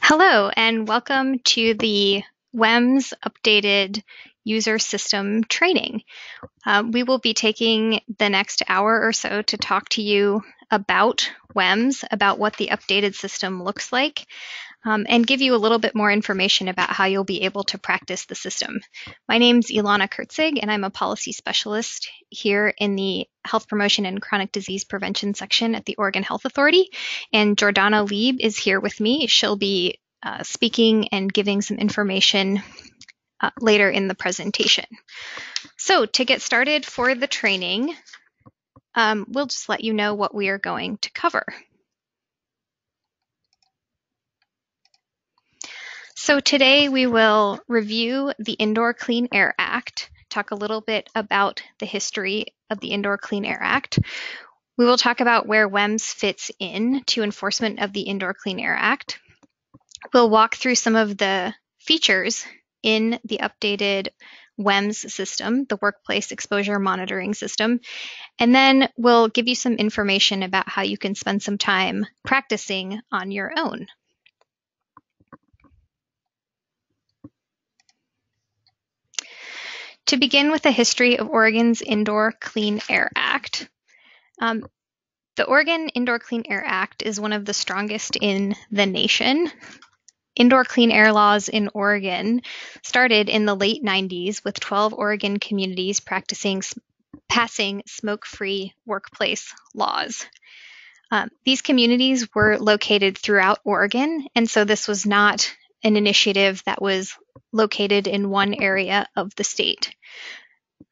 Hello, and welcome to the WEMS updated user system training. We will be taking the next hour or so to talk to you about WEMS, about what the updated system looks like, and give you a little bit more information about how you'll be able to practice the system. My name's Ilana Kurtzig, and I'm a policy specialist here in the Health Promotion and Chronic Disease Prevention section at the Oregon Health Authority. And Jordana Lieb is here with me. She'll be speaking and giving some information later in the presentation. So to get started for the training, we'll just let you know what we are going to cover. So today we will review the Indoor Clean Air Act, talk a little bit about the history of the Indoor Clean Air Act. We will talk about where WEMS fits in to enforcement of the Indoor Clean Air Act. We'll walk through some of the features in the updated WEMS system, the Workplace Exposure Monitoring System, and then we'll give you some information about how you can spend some time practicing on your own. To begin with the history of Oregon's Indoor Clean Air Act. The Oregon Indoor Clean Air Act is one of the strongest in the nation. Indoor clean air laws in Oregon started in the late 90s with 12 Oregon communities passing smoke-free workplace laws. These communities were located throughout Oregon, and so this was not an initiative that was located in one area of the state.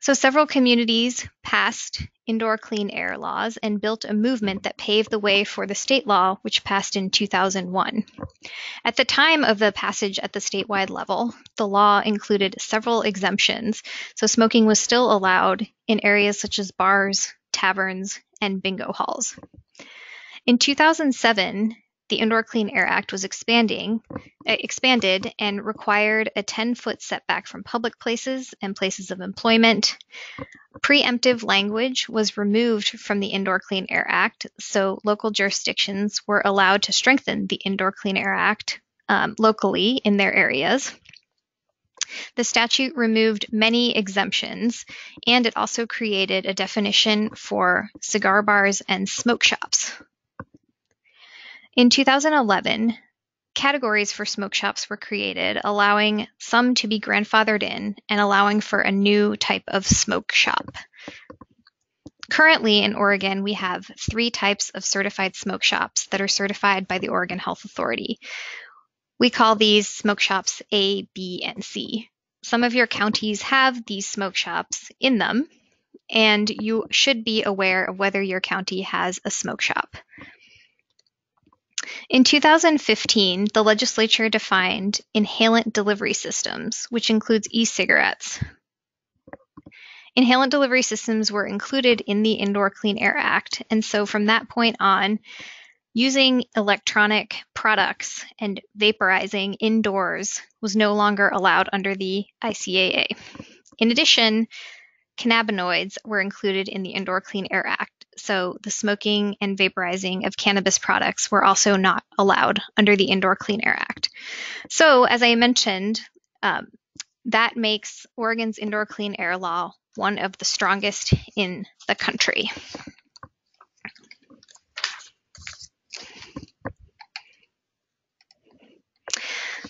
So several communities passed indoor clean air laws and built a movement that paved the way for the state law, which passed in 2001. At the time of the passage at the statewide level, the law included several exemptions, so smoking was still allowed in areas such as bars, taverns, and bingo halls. In 2007, the Indoor Clean Air Act was expanded and required a 10-foot setback from public places and places of employment. Preemptive language was removed from the Indoor Clean Air Act, so local jurisdictions were allowed to strengthen the Indoor Clean Air Act locally in their areas. The statute removed many exemptions, and it also created a definition for cigar bars and smoke shops. In 2011, categories for smoke shops were created, allowing some to be grandfathered in and allowing for a new type of smoke shop. Currently in Oregon, we have 3 types of certified smoke shops that are certified by the Oregon Health Authority. We call these smoke shops A, B, and C. Some of your counties have these smoke shops in them, and you should be aware of whether your county has a smoke shop. In 2015, the legislature defined inhalant delivery systems, which includes e-cigarettes. Inhalant delivery systems were included in the Indoor Clean Air Act, and so from that point on, using electronic products and vaporizing indoors was no longer allowed under the ICAA. In addition, cannabinoids were included in the Indoor Clean Air Act, so the smoking and vaporizing of cannabis products were also not allowed under the Indoor Clean Air Act. So, as I mentioned, that makes Oregon's Indoor Clean Air Law one of the strongest in the country.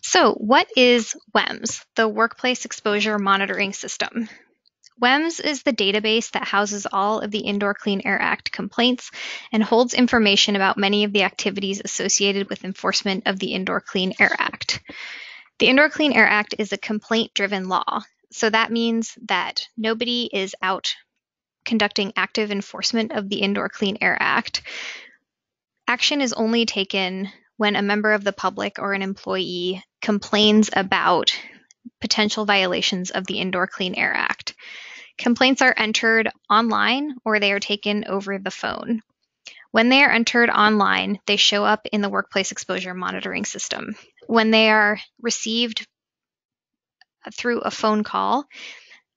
So, what is WEMS, the Workplace Exposure Monitoring System? WEMS is the database that houses all of the Indoor Clean Air Act complaints and holds information about many of the activities associated with enforcement of the Indoor Clean Air Act. The Indoor Clean Air Act is a complaint-driven law, so that means that nobody is out conducting active enforcement of the Indoor Clean Air Act. Action is only taken when a member of the public or an employee complains about potential violations of the Indoor Clean Air Act. Complaints are entered online or they are taken over the phone. When they are entered online, they show up in the Workplace Exposure Monitoring System. When they are received through a phone call,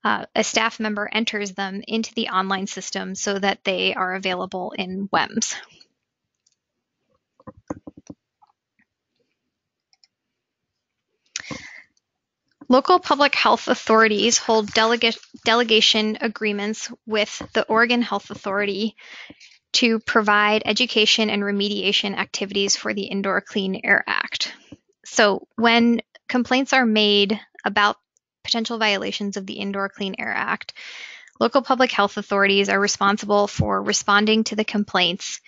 a staff member enters them into the online system so that they are available in WEMS. Local public health authorities hold delegation agreements with the Oregon Health Authority to provide education and remediation activities for the Indoor Clean Air Act. So when complaints are made about potential violations of the Indoor Clean Air Act, local public health authorities are responsible for responding to the complaints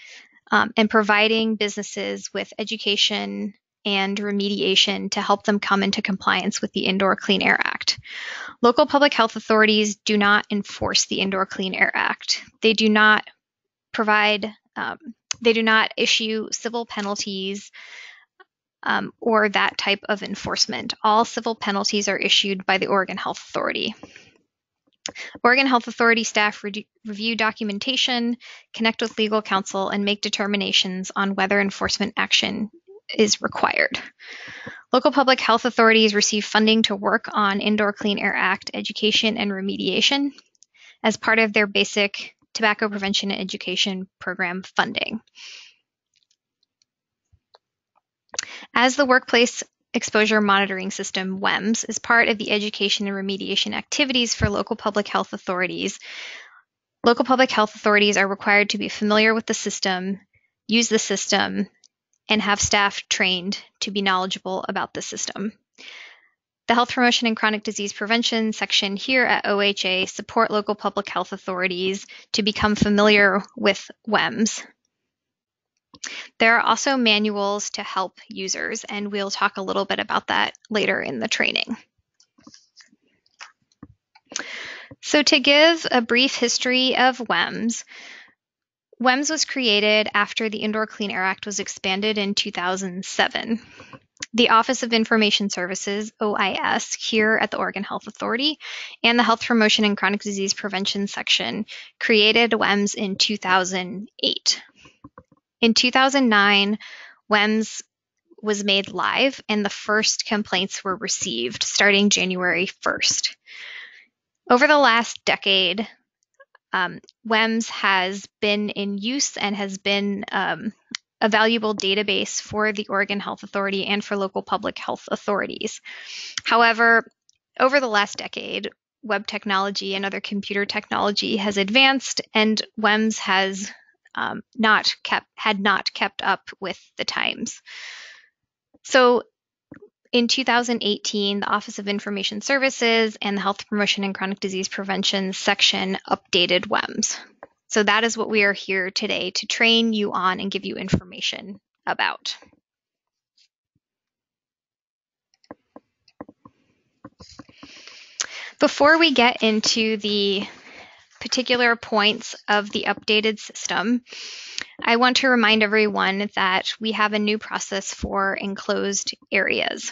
and providing businesses with education and remediation to help them come into compliance with the Indoor Clean Air Act. Local public health authorities do not enforce the Indoor Clean Air Act. They do not issue civil penalties or that type of enforcement. All civil penalties are issued by the Oregon Health Authority. Oregon Health Authority staff review documentation, connect with legal counsel, and make determinations on whether enforcement action is required. Local public health authorities receive funding to work on Indoor Clean Air Act education and remediation as part of their basic tobacco prevention and education program funding. As the Workplace Exposure Monitoring System, WEMS, is part of the education and remediation activities for local public health authorities are required to be familiar with the system, use the system, and have staff trained to be knowledgeable about the system. The Health Promotion and Chronic Disease Prevention section here at OHA support local public health authorities to become familiar with WEMS. There are also manuals to help users, and we'll talk a little bit about that later in the training. So to give a brief history of WEMS, WEMS was created after the Indoor Clean Air Act was expanded in 2007. The Office of Information Services, OIS, here at the Oregon Health Authority, and the Health Promotion and Chronic Disease Prevention section created WEMS in 2008. In 2009, WEMS was made live, and the first complaints were received starting January 1st. Over the last decade, WEMS has been in use and has been a valuable database for the Oregon Health Authority and for local public health authorities. However, over the last decade, web technology and other computer technology has advanced, and WEMS has not kept up with the times. So in 2018, the Office of Information Services and the Health Promotion and Chronic Disease Prevention section updated WEMS. So that is what we are here today to train you on and give you information about. Before we get into the particular points of the updated system, I want to remind everyone that we have a new process for enclosed areas.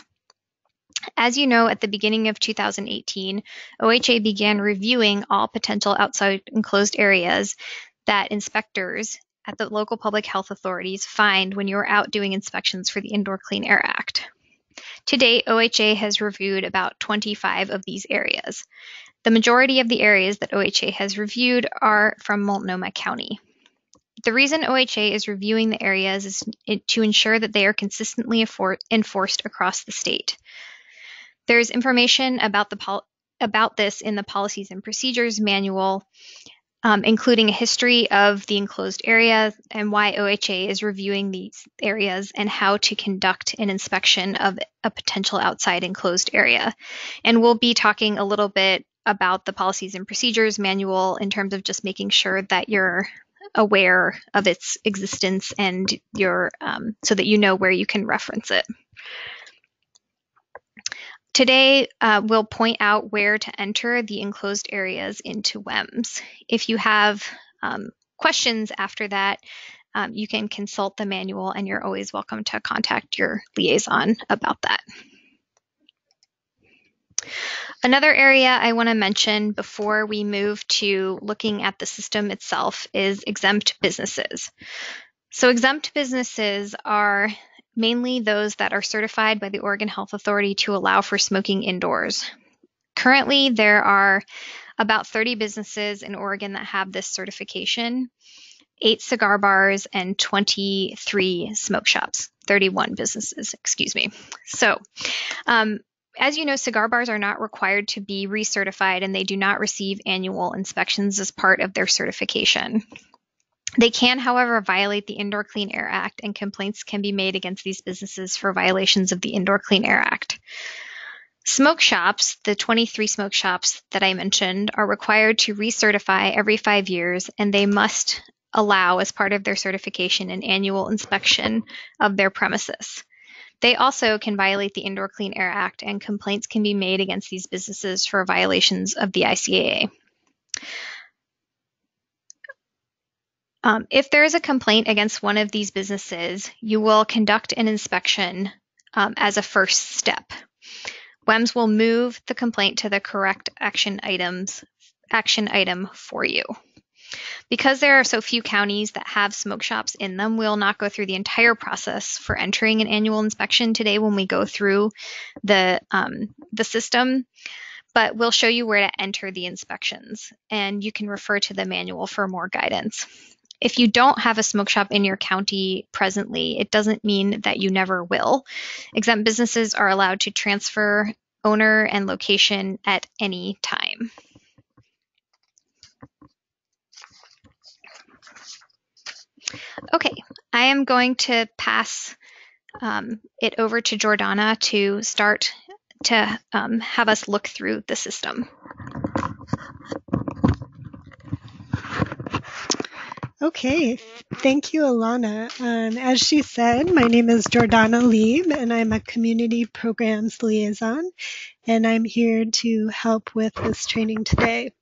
As you know, at the beginning of 2018, OHA began reviewing all potential outside enclosed areas that inspectors at the local public health authorities find when you're out doing inspections for the Indoor Clean Air Act. To date, OHA has reviewed about 25 of these areas. The majority of the areas that OHA has reviewed are from Multnomah County. The reason OHA is reviewing the areas is to ensure that they are consistently enforced across the state. There's information about this in the Policies and Procedures Manual, including a history of the enclosed area and why OHA is reviewing these areas and how to conduct an inspection of a potential outside enclosed area. And we'll be talking a little bit about the Policies and Procedures Manual in terms of just making sure that you're aware of its existence and so that you know where you can reference it. Today, we'll point out where to enter the enclosed areas into WEMS. If you have questions after that, you can consult the manual, and you're always welcome to contact your liaison about that. Another area I want to mention before we move to looking at the system itself is exempt businesses. So exempt businesses are mainly those that are certified by the Oregon Health Authority to allow for smoking indoors. Currently, there are about 30 businesses in Oregon that have this certification, 8 cigar bars and 23 smoke shops, 31 businesses, excuse me. So, as you know, cigar bars are not required to be recertified, and they do not receive annual inspections as part of their certification. They can, however, violate the Indoor Clean Air Act, and complaints can be made against these businesses for violations of the Indoor Clean Air Act. Smoke shops, the 23 smoke shops that I mentioned, are required to recertify every 5 years, and they must allow, as part of their certification, an annual inspection of their premises. They also can violate the Indoor Clean Air Act, and complaints can be made against these businesses for violations of the ICAA. If there is a complaint against one of these businesses, you will conduct an inspection as a first step. WEMS will move the complaint to the correct action item for you. Because there are so few counties that have smoke shops in them, we'll not go through the entire process for entering an annual inspection today when we go through the system, but we'll show you where to enter the inspections, and you can refer to the manual for more guidance. If you don't have a smoke shop in your county presently, it doesn't mean that you never will. Exempt businesses are allowed to transfer owner and location at any time. Okay, I am going to pass it over to Jordana to start to have us look through the system. Okay, thank you, Alana. As she said, my name is Jordana Lieb, and I'm a Community Programs Liaison, and I'm here to help with this training today.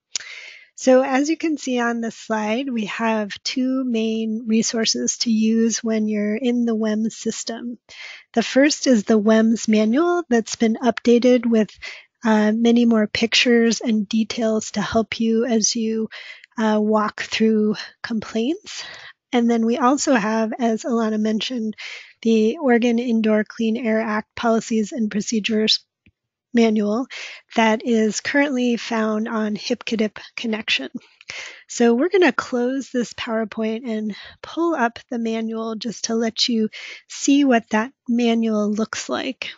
So as you can see on the slide, we have 2 main resources to use when you're in the WEMS system. The first is the WEMS manual that's been updated with many more pictures and details to help you as you walk through complaints. And then we also have, as Alana mentioned, the Oregon Indoor Clean Air Act Policies and Procedures manual that is currently found on HipCDIP Connection. So we're going to close this PowerPoint and pull up the manual just to let you see what that manual looks like.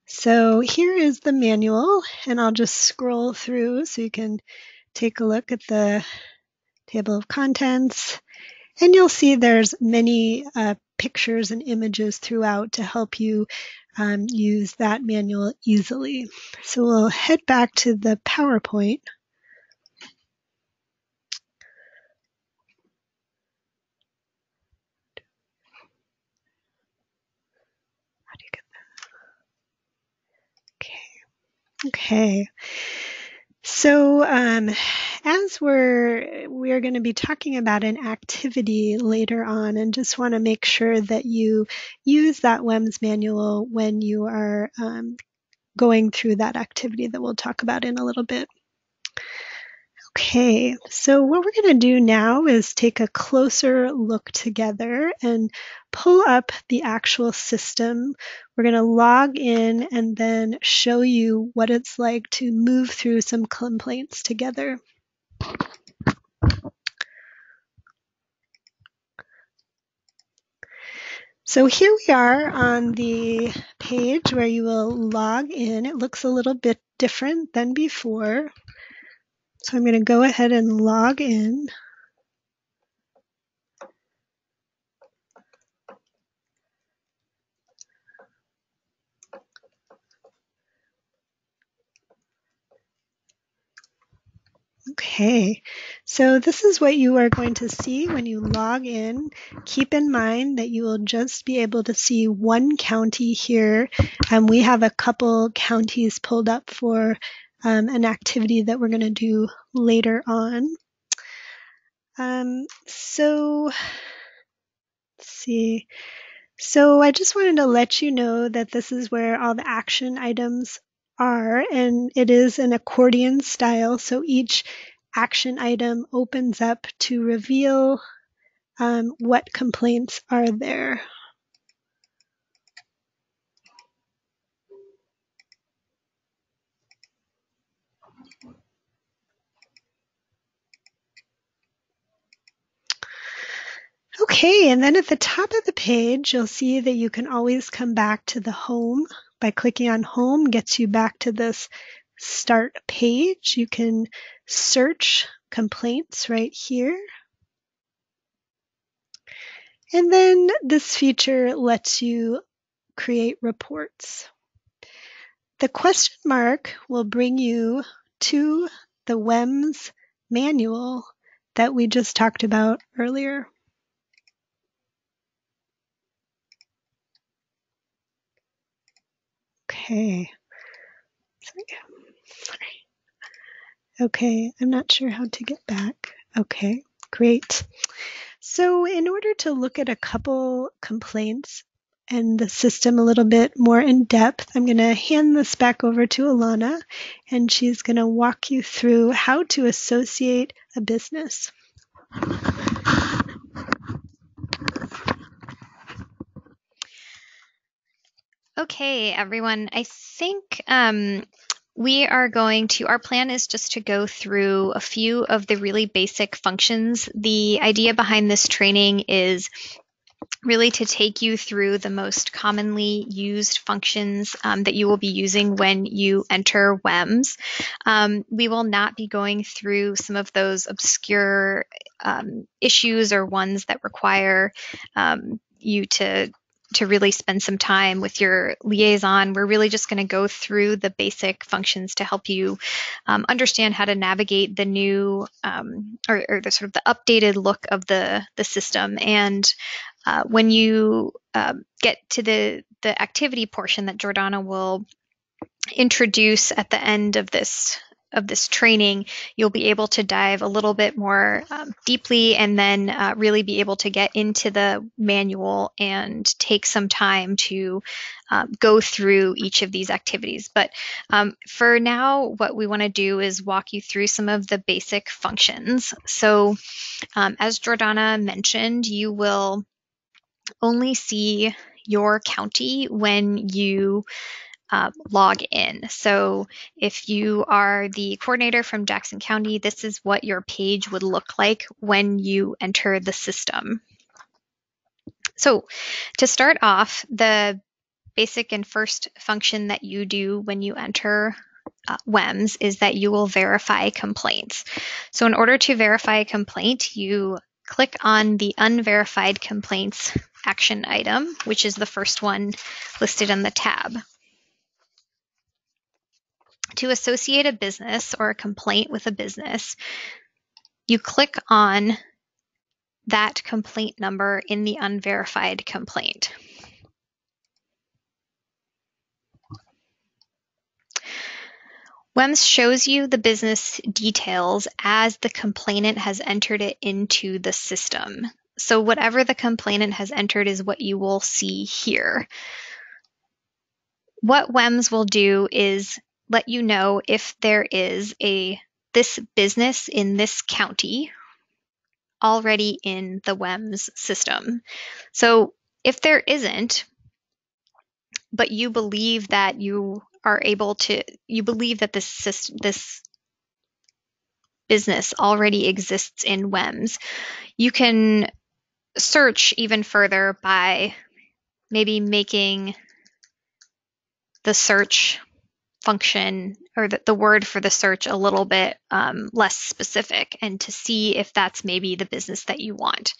So here is the manual, and I'll just scroll through so you can take a look at the table of contents. And you'll see there's many pictures and images throughout to help you use that manual easily. So we'll head back to the PowerPoint. How do you get that? Okay. So as we're going to be talking about an activity later on, and just want to make sure that you use that WEMS manual when you are going through that activity that we'll talk about in a little bit. Okay, so what we're going to do now is take a closer look together and pull up the actual system. We're going to log in and then show you what it's like to move through some complaints together. So here we are on the page where you will log in. It looks a little bit different than before. So I'm going to go ahead and log in. Okay, so this is what you are going to see when you log in. Keep in mind that you will just be able to see one county here. We have a couple counties pulled up for an activity that we're going to do later on. So let's see. So I just wanted to let you know that this is where all the action items are, and it is an accordion style. So each action item opens up to reveal what complaints are there. Okay, and then at the top of the page, you'll see that you can always come back to the home. By clicking on home, gets you back to this start page. You can search complaints right here. And then this feature lets you create reports. The question mark will bring you to the WEMS manual that we just talked about earlier. Okay. Sorry. Okay, I'm not sure how to get back. Okay, great. So in order to look at a couple complaints and the system a little bit more in depth, I'm going to hand this back over to Alana, and she's going to walk you through how to associate a business. Okay, everyone. I think our plan is just to go through a few of the really basic functions. The idea behind this training is really to take you through the most commonly used functions that you will be using when you enter WEMS. We will not be going through some of those obscure issues or ones that require you to really spend some time with your liaison. We're really just going to go through the basic functions to help you understand how to navigate the new or the sort of the updated look of the system. And when you get to the activity portion that Jordana will introduce at the end of this training, you'll be able to dive a little bit more deeply and then really be able to get into the manual and take some time to go through each of these activities. But for now, what we want to do is walk you through some of the basic functions. So as Jordana mentioned, you will only see your county when you log in. So if you are the coordinator from Jackson County, this is what your page would look like when you enter the system. So to start off, the basic and first function that you do when you enter WEMS is that you will verify complaints. So in order to verify a complaint, you click on the unverified complaints action item, which is the first one listed on the tab. To associate a business or a complaint with a business, you click on that complaint number in the unverified complaint. WEMS shows you the business details as the complainant has entered it into the system. So whatever the complainant has entered is what you will see here. What WEMS will do is let you know if there is this business in this county already in the WEMS system. So if there isn't, but you believe that you believe that this business already exists in WEMS, you can search even further by maybe making the search function or the word for the search a little bit less specific, and to see if that's maybe the business that you want.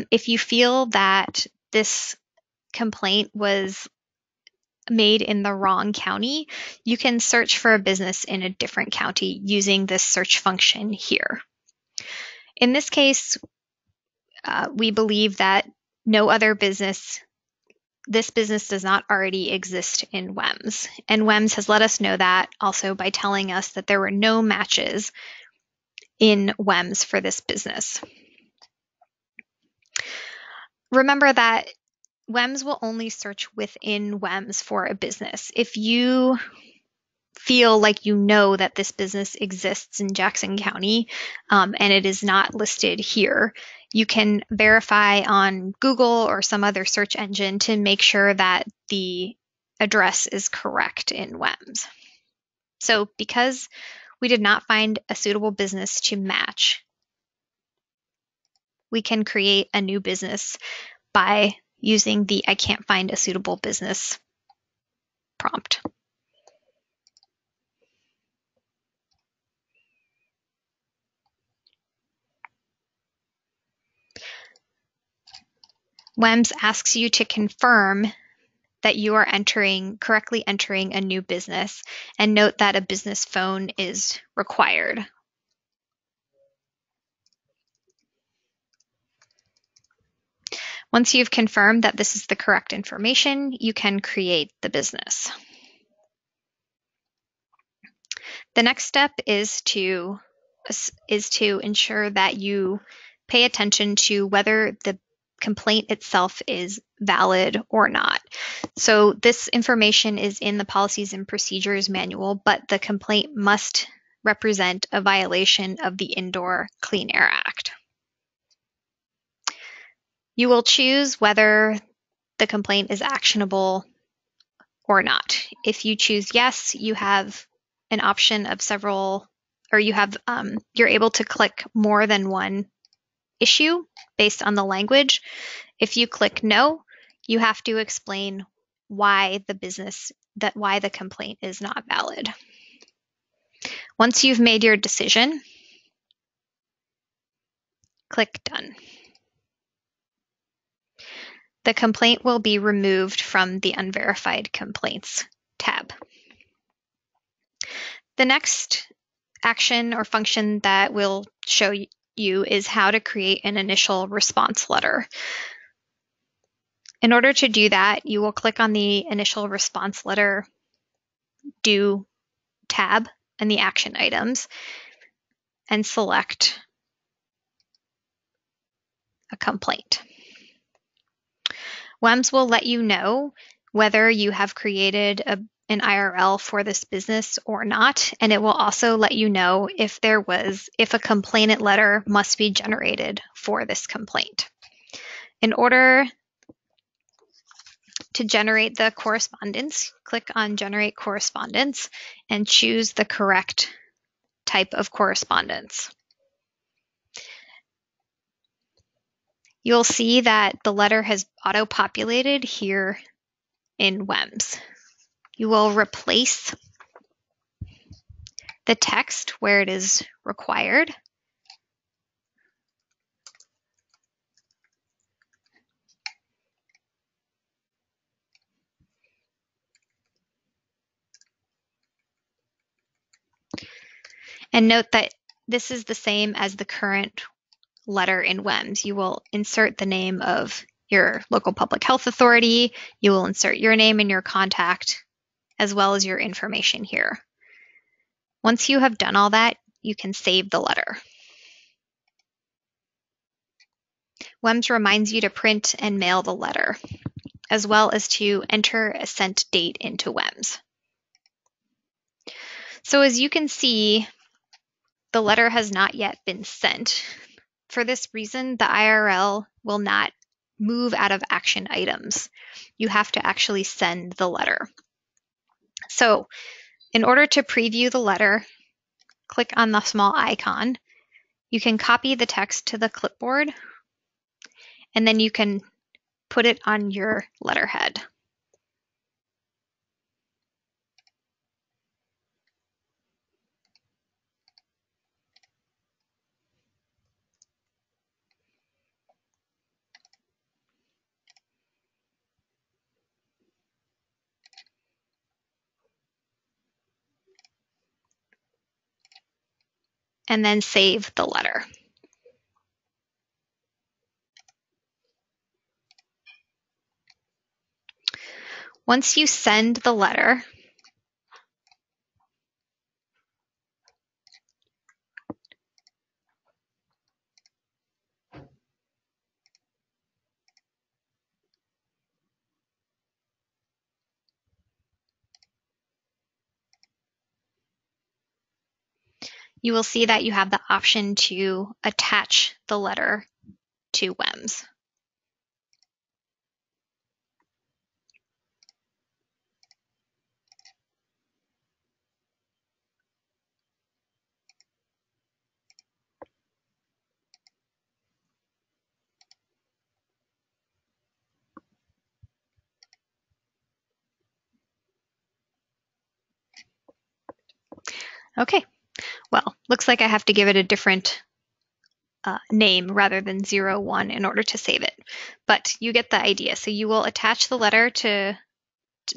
If you feel that this complaint was made in the wrong county, you can search for a business in a different county using this search function here. In this case, we believe that this business does not already exist in WEMS. And WEMS has let us know that also by telling us that there were no matches in WEMS for this business. Remember that WEMS will only search within WEMS for a business. If you feel like you know that this business exists in Jackson County and it is not listed here, you can verify on Google or some other search engine to make sure that the address is correct in WEMS. So because we did not find a suitable business to match we can create a new business by using the "I can't find a suitable business" prompt. WEMS asks you to confirm that you are correctly entering a new business, and note that a business phone is required. Once you've confirmed that this is the correct information, you can create the business. The next step is to ensure that you pay attention to whether the complaint itself is valid or not. So this information is in the Policies and Procedures Manual, but the complaint must represent a violation of the Indoor Clean Air Act. You will choose whether the complaint is actionable or not. If you choose yes, you have an option of several, or you're able to click more than one issue based on the language. If you click no, you have to explain why the complaint is not valid. Once you've made your decision, click done. The complaint will be removed from the Unverified Complaints tab. The next action or function that we'll show you is how to create an initial response letter. In order to do that, you will click on the Initial Response Letter Due tab and the action items and select a complaint. WEMS will let you know whether you have created an IRL for this business or not, and it will also let you know if a complainant letter must be generated for this complaint. In order to generate the correspondence, click on Generate Correspondence and choose the correct type of correspondence. You'll see that the letter has auto-populated here in WEMS. You will replace the text where it is required. And note that this is the same as the current letter in WEMS. You will insert the name of your local public health authority. You will insert your name and your contact, as well as your information here. Once you have done all that, you can save the letter. WEMS reminds you to print and mail the letter, as well as to enter a sent date into WEMS. So as you can see, the letter has not yet been sent. For this reason, the IRL will not move out of action items. You have to actually send the letter. So in order to preview the letter, click on the small icon. You can copy the text to the clipboard, and then you can put it on your letterhead. And then save the letter. Once you send the letter, you will see that you have the option to attach the letter to WEMS. Okay, well, looks like I have to give it a different name rather than 01 in order to save it. But you get the idea. So you will attach the letter to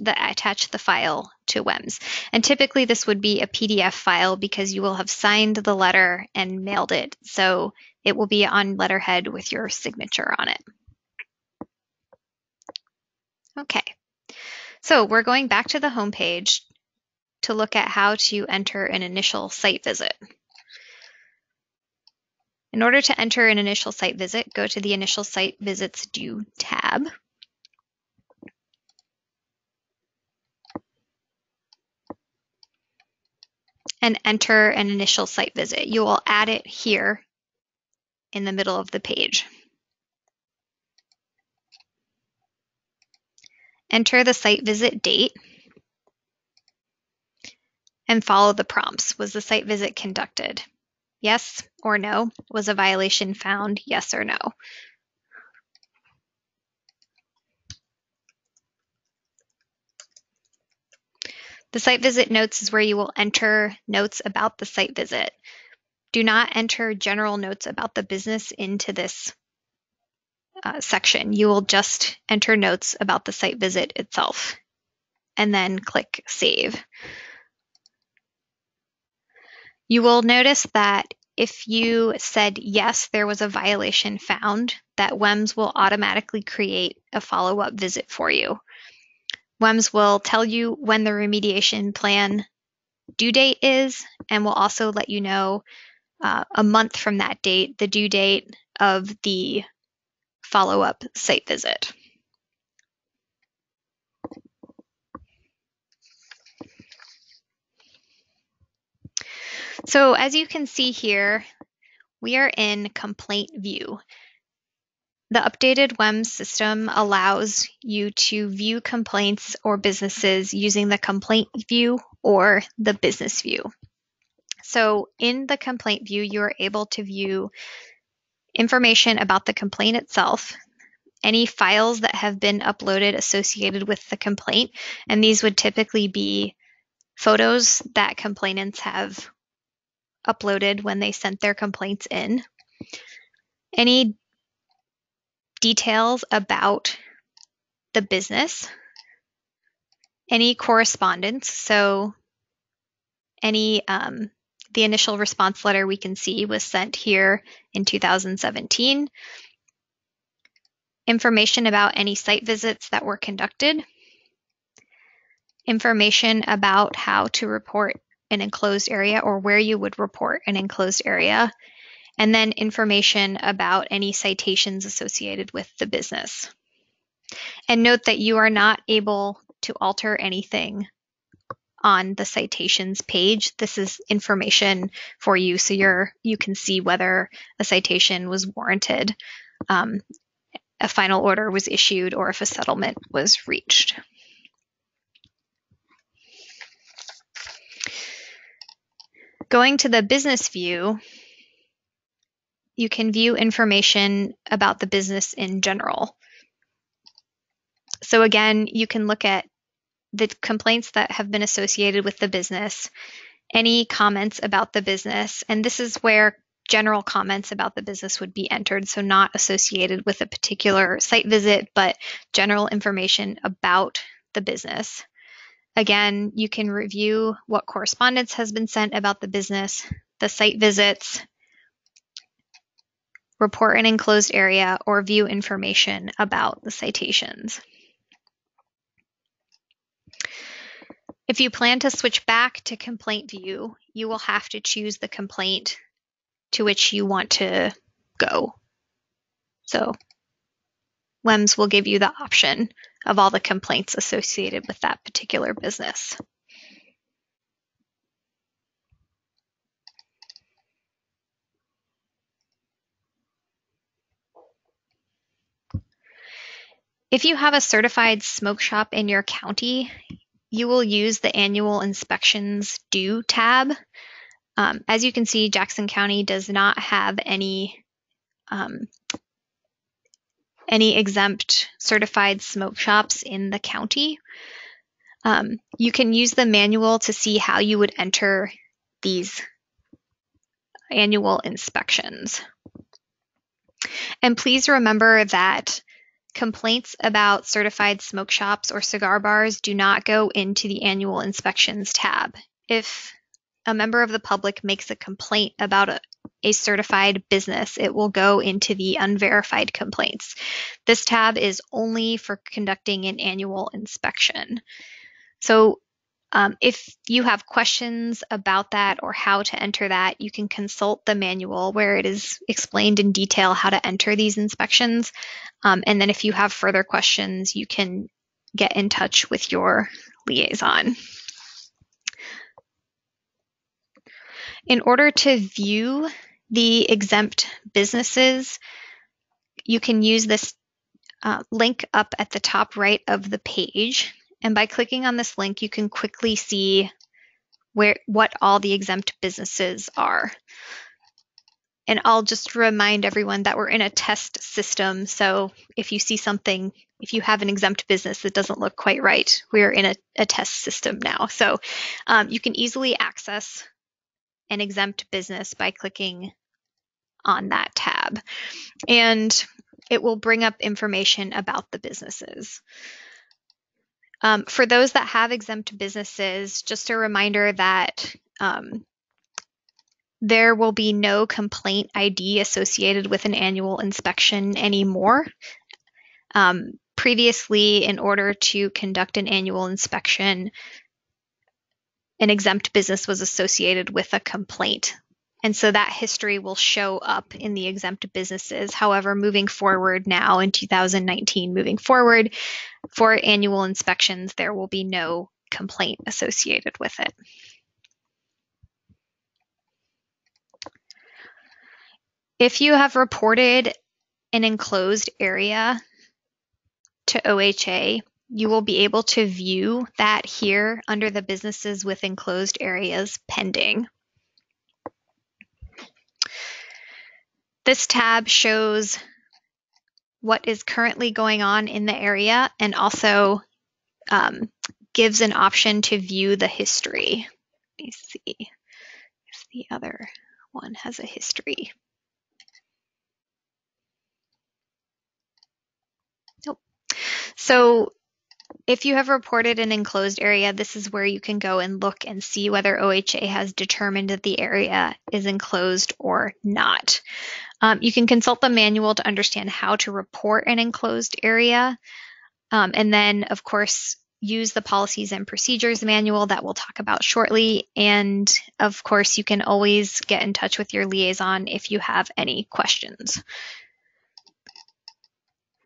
attach the file to WEMS. And typically this would be a PDF file because you will have signed the letter and mailed it. So it will be on letterhead with your signature on it. Okay, so we're going back to the home page to look at how to enter an initial site visit. In order to enter an initial site visit, go to the Initial Site Visits Due tab. And enter an initial site visit. You will add it here in the middle of the page. Enter the site visit date and follow the prompts. Was the site visit conducted? Yes or no? Was a violation found? Yes or no? The site visit notes is where you will enter notes about the site visit. Do not enter general notes about the business into this section. You will just enter notes about the site visit itself and then click Save. You will notice that if you said yes, there was a violation found, that WEMS will automatically create a follow-up visit for you. WEMS will tell you when the remediation plan due date is, and will also let you know a month from that date, the due date of the follow-up site visit. So as you can see here, we are in complaint view. The updated WEMS system allows you to view complaints or businesses using the complaint view or the business view. So in the complaint view, you are able to view information about the complaint itself, any files that have been uploaded associated with the complaint, and these would typically be photos that complainants have uploaded when they sent their complaints in, any details about the business, any correspondence, so any the initial response letter we can see was sent here in 2017, information about any site visits that were conducted, information about how to report an enclosed area or where you would report an enclosed area, and then information about any citations associated with the business. And note that you are not able to alter anything on the citations page. This is information for you so you can see whether a citation was warranted, a final order was issued, or if a settlement was reached. Going to the business view, you can view information about the business in general. So again, you can look at the complaints that have been associated with the business, any comments about the business, and this is where general comments about the business would be entered, so not associated with a particular site visit, but general information about the business. Again, you can review what correspondence has been sent about the business, the site visits, report an enclosed area, or view information about the citations. If you plan to switch back to complaint view, you will have to choose the complaint to which you want to go. So WEMS will give you the option of all the complaints associated with that particular business. If you have a certified smoke shop in your county, you will use the Annual Inspections Due tab. As you can see, Jackson County does not have any exempt certified smoke shops in the county. You can use the manual to see how you would enter these annual inspections. And please remember that complaints about certified smoke shops or cigar bars do not go into the annual inspections tab. If a member of the public makes a complaint about a certified business, it will go into the unverified complaints. This tab is only for conducting an annual inspection. So if you have questions about that or how to enter that, you can consult the manual where it is explained in detail how to enter these inspections. And then if you have further questions, you can get in touch with your liaison. In order to view the exempt businesses, you can use this link up at the top right of the page. And by clicking on this link, you can quickly see what all the exempt businesses are. And I'll just remind everyone that we're in a test system. So if you see something, if you have an exempt business that doesn't look quite right, we're in a test system now. So you can easily access an exempt business by clicking on that tab. And it will bring up information about the businesses. For those that have exempt businesses, just a reminder that there will be no complaint ID associated with an annual inspection anymore. Previously, in order to conduct an annual inspection, an exempt business was associated with a complaint. And so that history will show up in the exempt businesses. However, moving forward now in 2019, moving forward for annual inspections, there will be no complaint associated with it. If you have reported an enclosed area to OHA, you will be able to view that here under the businesses with enclosed areas pending. This tab shows what is currently going on in the area and also gives an option to view the history. Let me see if the other one has a history. Nope. So if you have reported an enclosed area, this is where you can go and look and see whether OHA has determined that the area is enclosed or not. You can consult the manual to understand how to report an enclosed area. And then, of course, use the policies and procedures manual that we'll talk about shortly. And of course, you can always get in touch with your liaison if you have any questions.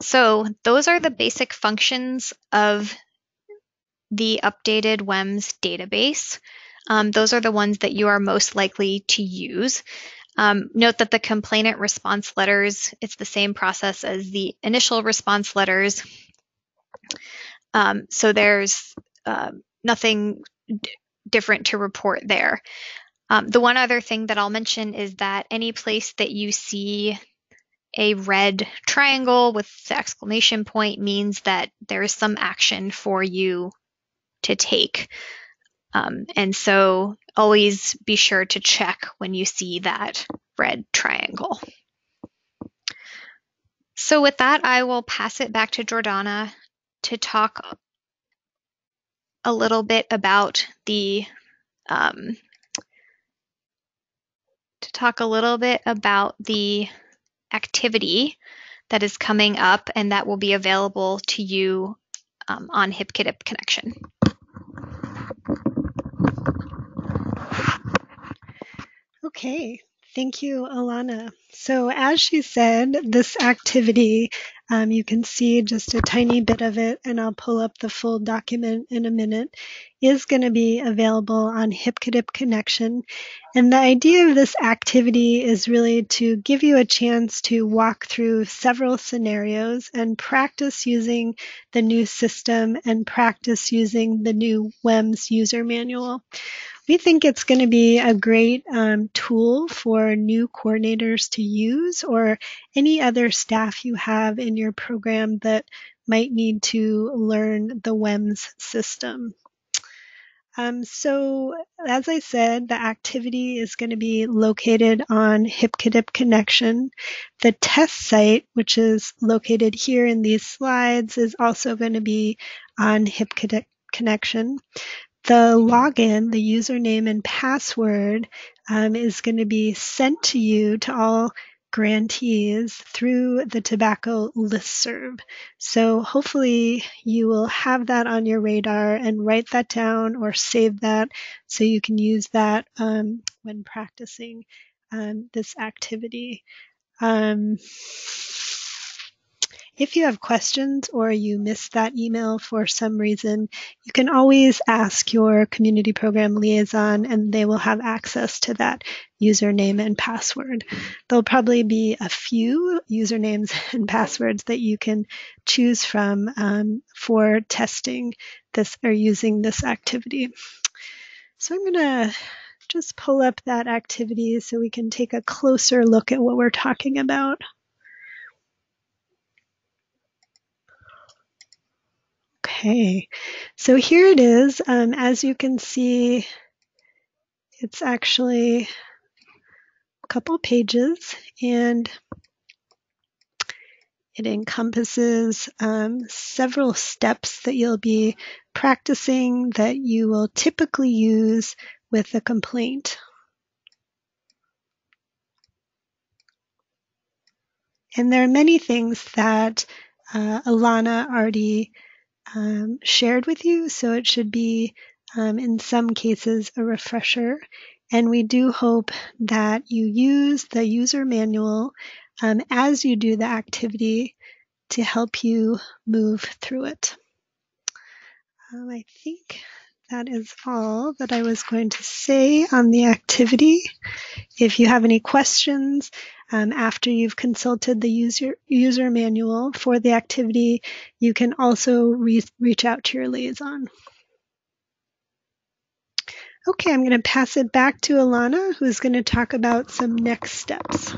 So those are the basic functions of the updated WEMS database. Those are the ones that you are most likely to use. Note that the complainant response letters, it's the same process as the initial response letters. So there's nothing different to report there. The one other thing that I'll mention is that any place that you see a red triangle with the exclamation point means that there is some action for you to take. And so always be sure to check when you see that red triangle. So with that, I will pass it back to Jordana to talk a little bit about the activity that is coming up and that will be available to you on HipCADIP Connection. Okay, thank you, Alana. So as she said, this activity, you can see just a tiny bit of it, and I'll pull up the full document in a minute, is going to be available on HipCADIP Connection. And the idea of this activity is really to give you a chance to walk through several scenarios and practice using the new system and practice using the new WEMS user manual. We think it's going to be a great tool for new coordinators to use, or any other staff you have in your program that might need to learn the WEMS system. So as I said, the activity is going to be located on HipCDip Connection. The test site, which is located here in these slides, is also going to be on HipCDip Connection. The login, the username and password is going to be sent to you, to all grantees, through the tobacco listserv. So hopefully you will have that on your radar and write that down or save that so you can use that when practicing this activity. If you have questions or you missed that email for some reason, you can always ask your community program liaison and they will have access to that username and password. There'll probably be a few usernames and passwords that you can choose from for testing this or using this activity. So I'm going to just pull up that activity so we can take a closer look at what we're talking about. Okay, so here it is. As you can see, it's actually a couple pages and it encompasses several steps that you'll be practicing that you will typically use with a complaint. And there are many things that Alana already shared with you, so it should be in some cases a refresher. And we do hope that you use the user manual as you do the activity to help you move through it. I think that is all that I was going to say on the activity. If you have any questions after you've consulted the user manual for the activity, you can also reach out to your liaison. Okay, I'm going to pass it back to Alana, who's going to talk about some next steps.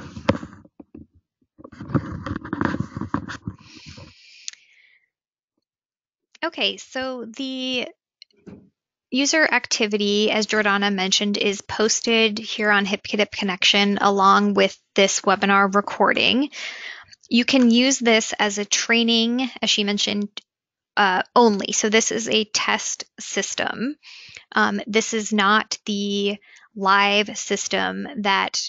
Okay, so the user activity, as Jordana mentioned, is posted here on HipCDip Connection along with this webinar recording. You can use this as a training, as she mentioned, only. So this is a test system. This is not the live system that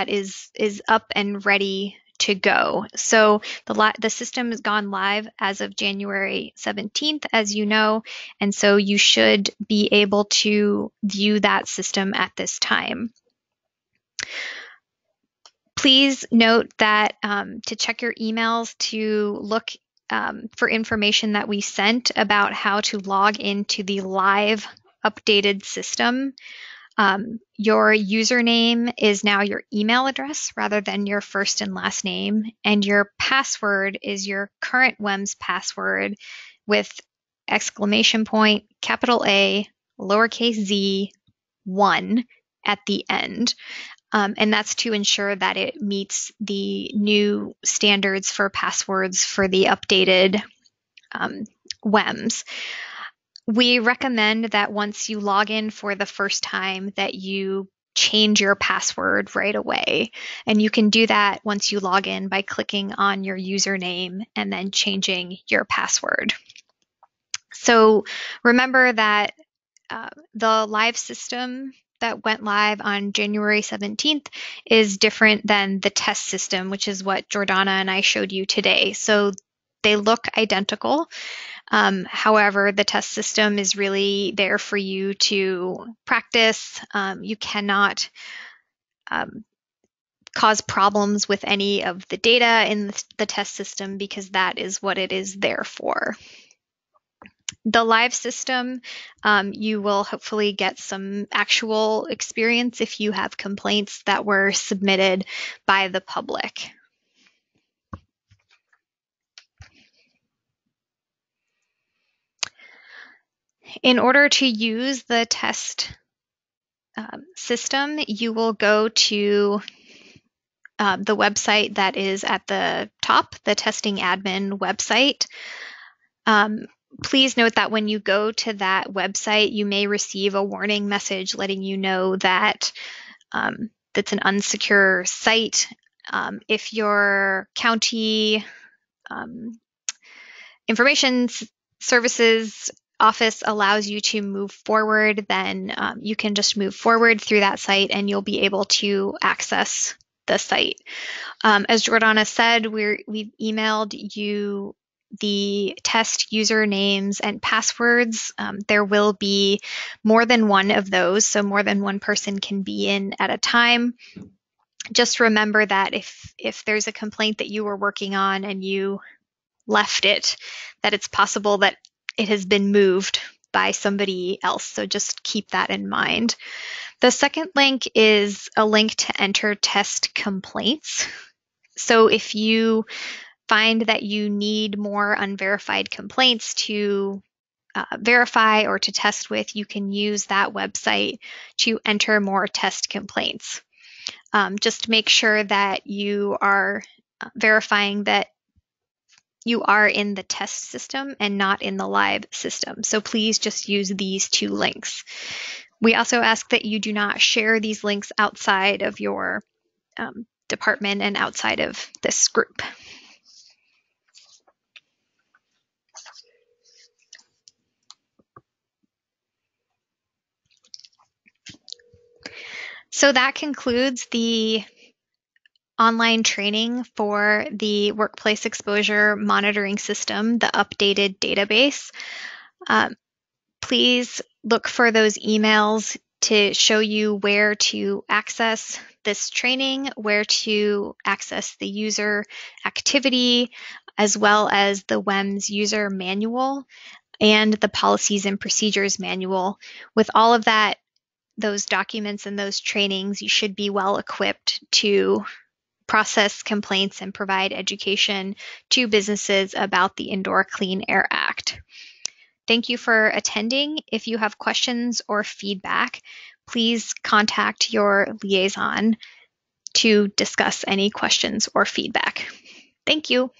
is up and ready to go. So the system has gone live as of January 17th, as you know, and so you should be able to view that system at this time. Please note that to check your emails to look for information that we sent about how to log into the live updated system. Your username is now your email address rather than your first and last name, and your password is your current WEMS password with exclamation point, capital A, lowercase z, 1 at the end. And that's to ensure that it meets the new standards for passwords for the updated WEMS. We recommend that once you log in for the first time that you change your password right away. And you can do that once you log in by clicking on your username and then changing your password. So remember that the live system that went live on January 17th is different than the test system, which is what Jordana and I showed you today. So they look identical. However, the test system is really there for you to practice. You cannot cause problems with any of the data in the test system because that is what it is there for. The live system, you will hopefully get some actual experience if you have complaints that were submitted by the public. In order to use the test system, you will go to the website that is at the top, the testing admin website. please note that when you go to that website, you may receive a warning message letting you know that that's an unsecure site. If your county information services office allows you to move forward, then you can just move forward through that site and you'll be able to access the site. As Jordana said, we've emailed you the test usernames and passwords. There will be more than one of those, so more than one person can be in at a time. Just remember that if there's a complaint that you were working on and you left it, that it's possible that it has been moved by somebody else. So just keep that in mind. The second link is a link to enter test complaints. So if you find that you need more unverified complaints to verify or to test with, you can use that website to enter more test complaints. Just make sure that you are verifying that you are in the test system and not in the live system. So please just use these two links. We also ask that you do not share these links outside of your department and outside of this group. So that concludes the online training for the workplace exposure monitoring system, the updated database. Please look for those emails to show you where to access this training, where to access the user activity, as well as the WEMS user manual and the policies and procedures manual. With all of that, those documents and those trainings, you should be well equipped to process complaints and provide education to businesses about the Indoor Clean Air Act. Thank you for attending. If you have questions or feedback, please contact your liaison to discuss any questions or feedback. Thank you.